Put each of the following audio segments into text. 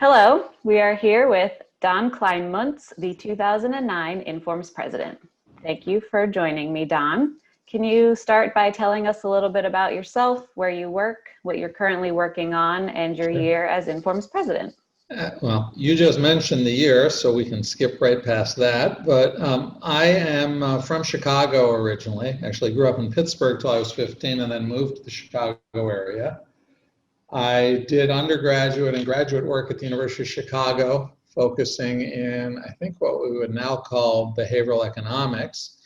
Hello, we are here with Don Kleinmuntz, the 2009 Informs President. Thank you for joining me, Don. Can you start by telling us a little bit about yourself, where you work, what you're currently working on, and your year as Informs President? Well, you just mentioned the year, so we can skip right past that. But I am from Chicago originally. Actually grew up in Pittsburgh till I was 15 and then moved to the Chicago area. I did undergraduate and graduate work at the University of Chicago, focusing in, I think, what we would now call behavioral economics.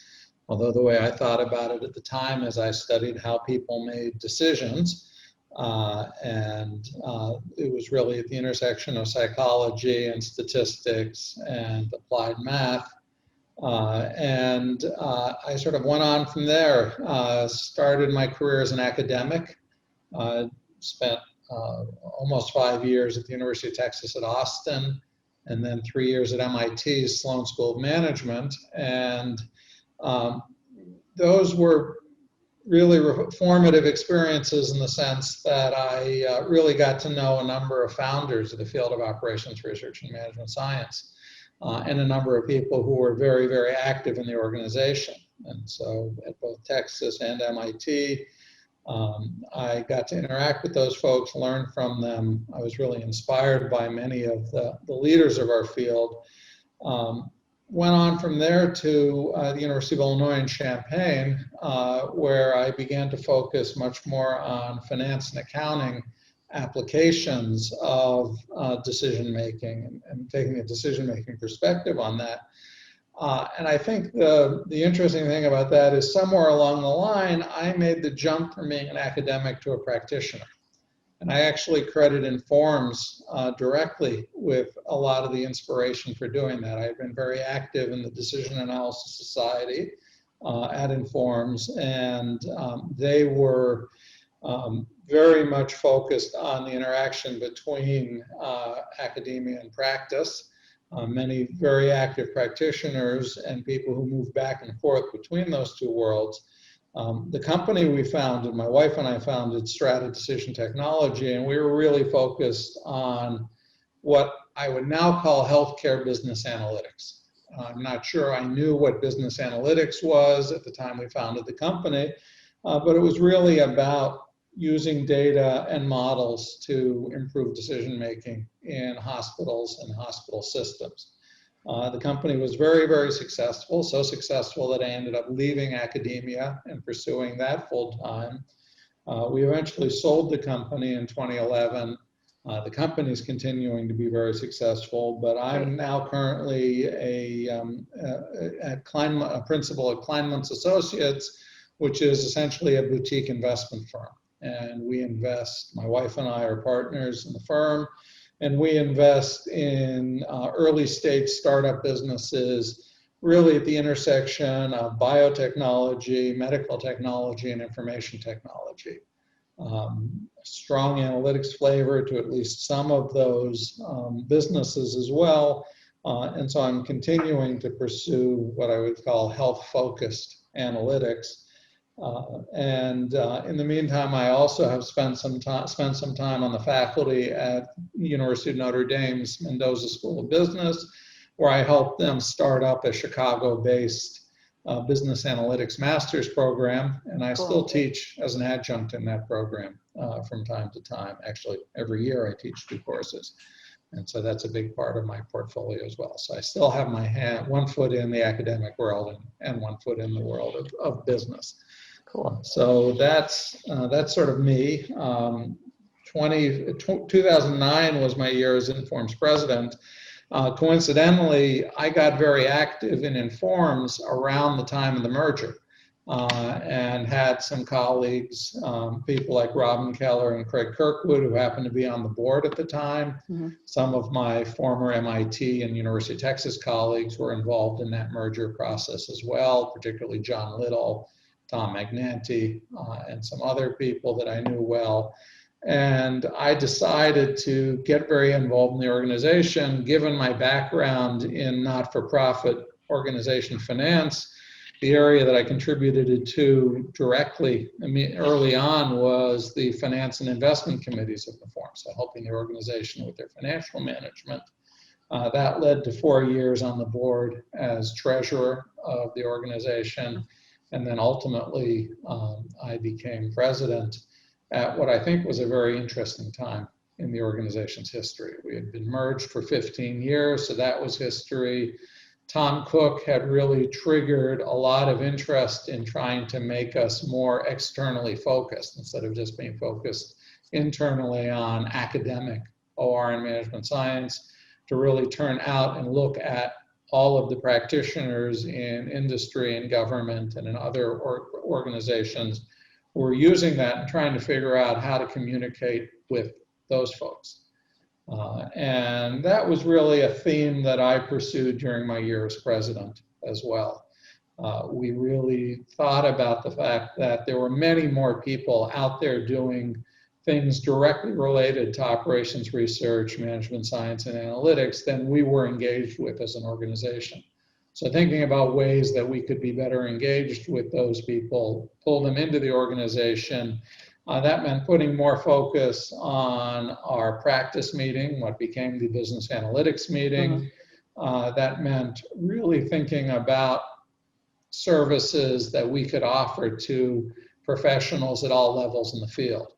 Although the way I thought about it at the time is I studied how people made decisions. It was really at the intersection of psychology and statistics and applied math. I sort of went on from there, started my career as an academic, spent almost 5 years at the University of Texas at Austin, and then 3 years at MIT's Sloan School of Management. And those were really formative experiences in the sense that I really got to know a number of founders of the field of operations research and management science, and a number of people who were very, very active in the organization. And so at both Texas and MIT, I got to interact with those folks, learn from them. I was really inspired by many of the leaders of our field. Went on from there to the University of Illinois in Champaign, where I began to focus much more on finance and accounting applications of decision-making and taking a decision-making perspective on that. And I think the interesting thing about that is somewhere along the line, I made the jump from being an academic to a practitioner. And I actually credit Informs directly with a lot of the inspiration for doing that. I've been very active in the Decision Analysis Society at Informs, and they were very much focused on the interaction between academia and practice. Many very active practitioners and people who move back and forth between those two worlds. The company we founded, my wife and I founded Strata Decision Technology, and we were really focused on what I would now call healthcare business analytics. I'm not sure I knew what business analytics was at the time we founded the company, but it was really about using data and models to improve decision-making in hospitals and hospital systems. The company was very, very successful, so successful that I ended up leaving academia and pursuing that full-time. We eventually sold the company in 2011. The company is continuing to be very successful, but I'm now currently a principal at Kleinmuntz Associates, which is essentially a boutique investment firm. And we invest, my wife and I are partners in the firm, and we invest in early stage startup businesses, really at the intersection of biotechnology, medical technology, and information technology. Strong analytics flavor to at least some of those businesses as well. And so I'm continuing to pursue what I would call health-focused analytics. In the meantime, I also have spent some time on the faculty at University of Notre Dame's Mendoza School of Business, where I helped them start up a Chicago-based business analytics master's program, and I still teach as an adjunct in that program from time to time. Actually, every year I teach 2 courses, and so that's a big part of my portfolio as well. So I still have my one foot in the academic world and 1 foot in the world of business. Cool. So that's sort of me. 2009 was my year as Informs president. Coincidentally, I got very active in Informs around the time of the merger, and had some colleagues, people like Robin Keller and Craig Kirkwood, who happened to be on the board at the time. Mm-hmm. Some of my former MIT and University of Texas colleagues were involved in that merger process as well, particularly John Little, Tom Magnanti, and some other people that I knew well. And I decided to get very involved in the organization, given my background in not-for-profit organization finance, The area that I contributed to directly, early on, was the finance and investment committees of Inform, so helping the organization with their financial management. That led to 4 years on the board as treasurer of the organization, and then ultimately I became president at what I think was a very interesting time in the organization's history. We had been merged for 15 years, so that was history. Tom Cook had really triggered a lot of interest in trying to make us more externally focused instead of just being focused internally on academic OR and management science, to really turn out and look at all of the practitioners in industry and government and in other organizations who were using that and trying to figure out how to communicate with those folks. And that was really a theme that I pursued during my year as president as well. We really thought about the fact that there were many more people out there doing things directly related to operations research, management science, and analytics than we were engaged with as an organization. So thinking about ways that we could be better engaged with those people, pull them into the organization, that meant putting more focus on our practice meeting, what became the business analytics meeting. That meant really thinking about services that we could offer to professionals at all levels in the field.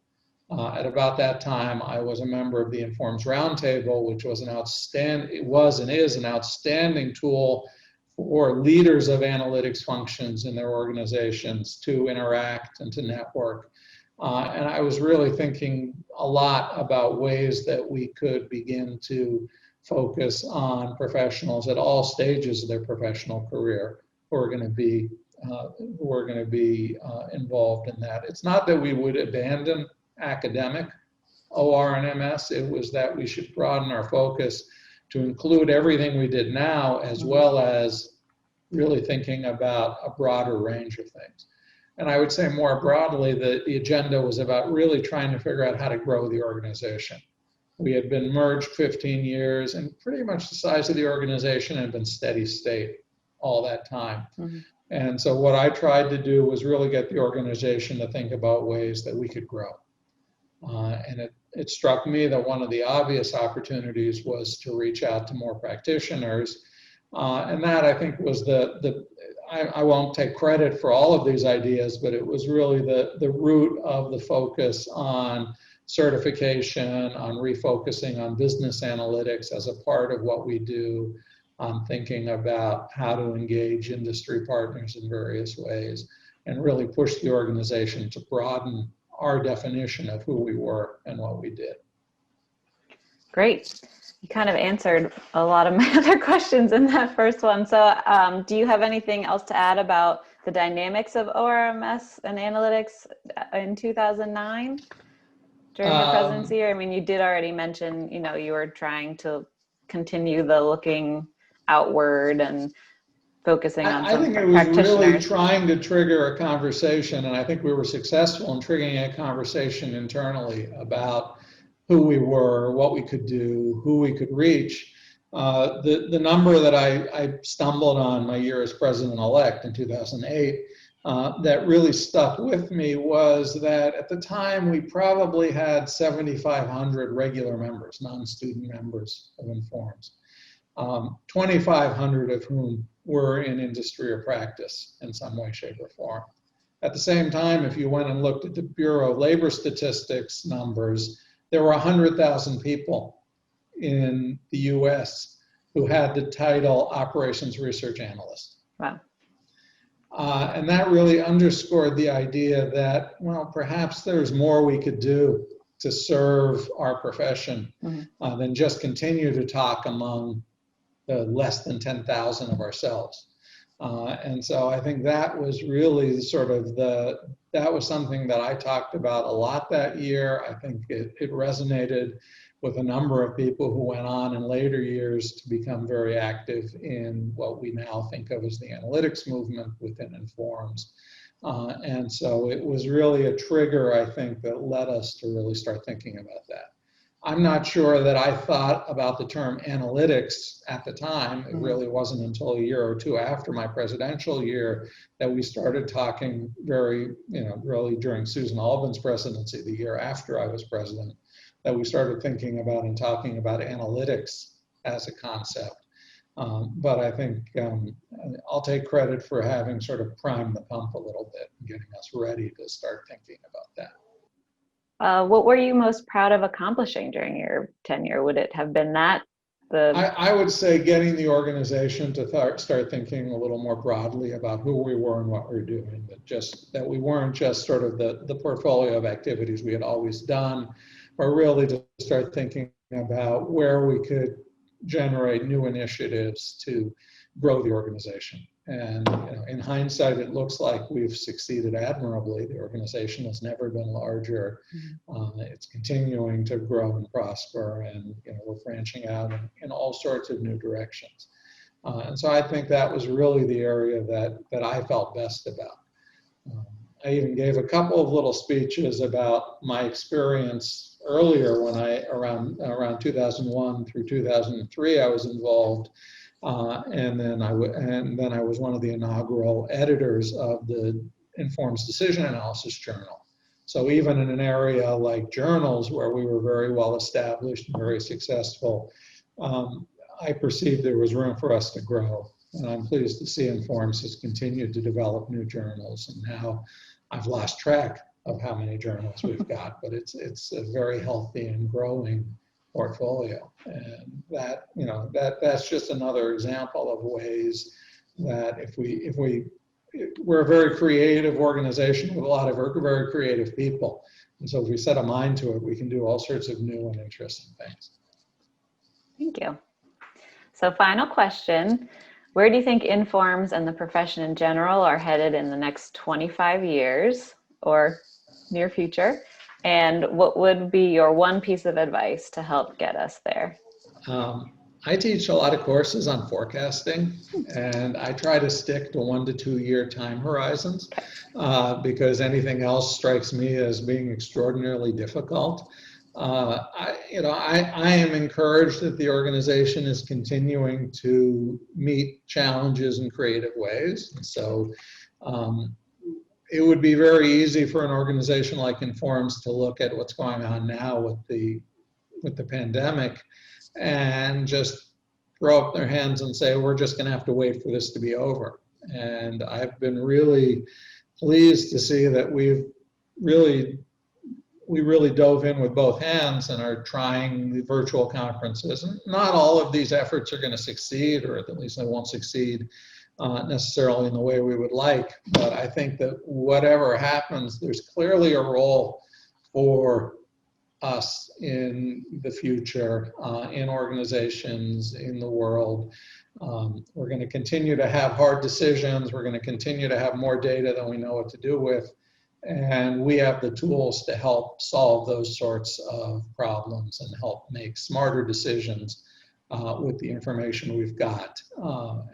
At about that time, I was a member of the Informs Roundtable, which was it was and is an outstanding tool for leaders of analytics functions in their organizations to interact and to network. And I was really thinking a lot about ways that we could begin to focus on professionals at all stages of their professional career who are going to be involved in that. It's not that we would abandon academic OR and MS. It was that we should broaden our focus to include everything we did now, as well as really thinking about a broader range of things. And I would say more broadly that the agenda was about really trying to figure out how to grow the organization. We had been merged 15 years, and pretty much the size of the organization had been steady state all that time. And so what I tried to do was really get the organization to think about ways that we could grow. And it struck me that one of the obvious opportunities was to reach out to more practitioners. And that, I think, was I won't take credit for all of these ideas, but it was really the root of the focus on certification, on refocusing on business analytics as a part of what we do, on thinking about how to engage industry partners in various ways, and really push the organization to broaden our definition of who we were and what we did. Great. You kind of answered a lot of my other questions in that first one. So do you have anything else to add about the dynamics of ORMS and analytics in 2009 during your presidency? I mean, you did already mention, you were trying to continue the looking outward and focusing on some practitioners. I think it was really trying to trigger a conversation, and I think we were successful in triggering a conversation internally about who we were, what we could do, who we could reach. The number that I stumbled on my year as president-elect in 2008 that really stuck with me was that at the time we probably had 7,500 regular members, non-student members of Informs, 2,500 of whom were in industry or practice in some way, shape, or form. At the same time, if you went and looked at the Bureau of Labor Statistics numbers, there were 100,000 people in the US who had the title Operations Research Analyst. Wow. And that really underscored the idea that, well, perhaps there's more we could do to serve our profession than just continue to talk among the less than 10,000 of ourselves. And so I think that was really that was something that I talked about a lot that year. I think it resonated with a number of people who went on in later years to become very active in what we now think of as the analytics movement within Informs. And so it was really a trigger, I think, that led us to really start thinking about that. I'm not sure that I thought about the term analytics at the time. It really wasn't until a year or two after my presidential year that we started talking really during Susan Albin's presidency, the year after I was president, that we started thinking about and talking about analytics as a concept. But I think I'll take credit for having sort of primed the pump a little bit and getting us ready to start thinking about that. What were you most proud of accomplishing during your tenure? Would it have been that? I would say getting the organization to start thinking a little more broadly about who we were and what we were doing, that we weren't just sort of the portfolio of activities we had always done, but really to start thinking about where we could generate new initiatives to grow the organization. And in hindsight, it looks like we've succeeded admirably. The organization has never been larger. It's continuing to grow and prosper, and we're branching out in all sorts of new directions. And so I think that was really the area that I felt best about. I even gave a couple of little speeches about my experience earlier when around 2001 through 2003, I was involved. And then I was one of the inaugural editors of the Informs Decision Analysis Journal. So even in an area like journals where we were very well established and very successful, I perceived there was room for us to grow. And I'm pleased to see Informs has continued to develop new journals. And now I've lost track of how many journals we've got, but it's a very healthy and growing portfolio. And that's just another example of ways that we're a very creative organization with a lot of very creative people. And so if we set a mind to it, we can do all sorts of new and interesting things. Thank you. So final question, where do you think Informs and the profession in general are headed in the next 25 years or near future? And what would be your one piece of advice to help get us there? I teach a lot of courses on forecasting, and I try to stick to 1 to 2 year time horizons because anything else strikes me as being extraordinarily difficult. I am encouraged that the organization is continuing to meet challenges in creative ways. And so it would be very easy for an organization like Informs to look at what's going on now with the pandemic and just throw up their hands and say, we're just going to have to wait for this to be over. And I've been really pleased to see that we really dove in with both hands and are trying the virtual conferences. And not all of these efforts are going to succeed, or at least they won't succeed necessarily in the way we would like. But I think that whatever happens, there's clearly a role for us in the future, in organizations, in the world. We're going to continue to have hard decisions. We're going to continue to have more data than we know what to do with. And we have the tools to help solve those sorts of problems and help make smarter decisions with the information we've got.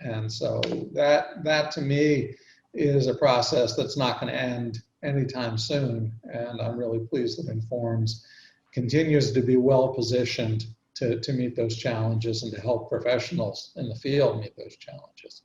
And so that to me is a process that's not going to end anytime soon. And I'm really pleased that Informs continues to be well positioned to meet those challenges and to help professionals in the field meet those challenges.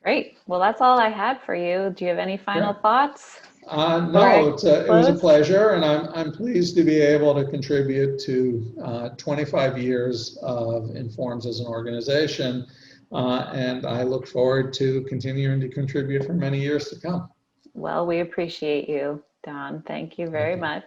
Great. Well, that's all I had for you. Do you have any final thoughts? No, it was a pleasure, and I'm pleased to be able to contribute to 25 years of Informs as an organization, and I look forward to continuing to contribute for many years to come. Well, we appreciate you, Don. Thank you very much.